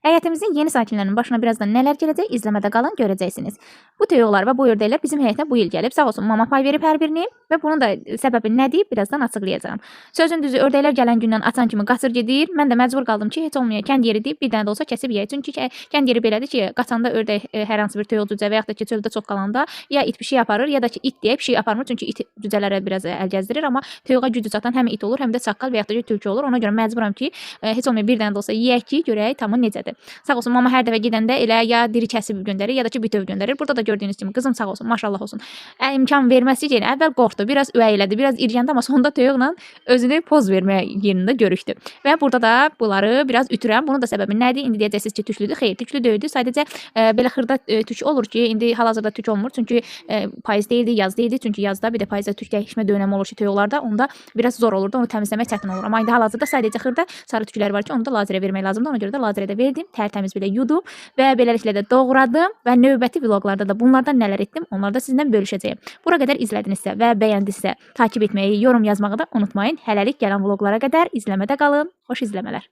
Həyətimizin yeni sakinlərinin başına birazdan nələr gələcək, izləmədə qalın, görəcəksiniz. Bu toyuqlar və bu ördəklər bizim həyətə bu il gəlib. Sağ olsun mama pay verib hər birini və bunun da səbəbi nədir, birazdan açıqlayacağam. Sözün düzü, ördəklər gələn gündən açan kimi qaçır gedir. Mən də məcbur qaldım ki, heç olmaya kənd yeri deyib bir dənə də olsa kəsib yeyək. Çünki kənd yeri belədir ki, qaçanda ördək hər hansı bir toyuq cücə və yaxud da ki, çöldə çox qalanda ya it pişik aparır, ya da ki, it deyib pişik aparmır. Çünki it cücələrə biraz əl gəzdirir, amma toyuğa gücü çatan həm it olur, həm də çaqqal və yaxud da ki, tülkü olur. Ona görə məcburam ki, heç olmaya bir dənə də olsa yeyək ki, görək tamı necədir. Sağ olsun mama hər dəfə gedəndə elə ya diri kəsib göndərir, ya da ki, bütöv göndərir. Burada da gördüyünüz kimi qızım sağ olsun, maşallah olsun. İmkan verməsi ki, əvvəl qorxdu, biraz ürəklədi, biraz irgəndi, amma sonunda toyuqla özünü poz vermə yerində görüşdü. Və burada da bunları biraz ütürəm. Bunun da səbəbi nədir? İndi deyəcəksiniz ki, tüklüdür. Xeyr, tüklü deyildi. Sadəcə belə xırda tük olur ki, indi hal-hazırda tük olmur. Çünki payız deyildi, yaz deyildi. Çünki yazda bir də payızda tük dəyişmə dönəmi olur ki, toyuqlarda. Onda biraz zor olurdu. Onu təmizləmək çətin olur. Amma indi hal-hazırda sadəcə xırda sarı tüklər var ki, onu da lazerə vermək lazımdır. Ona görə də lazerə də verdim. Tərtəmiz belə yudum və beləliklə də doğradım və növbəti vloqlarda da bunlardan nələr etdim, onları da sizinlə bölüşəcəyəm. Bura qədər izlədinizsə və bəyəndinizsə takip etməyi, yorum yazmağı da unutmayın. Hələlik gələn vloqlara qədər izləmədə qalın. Xoş izləmələr.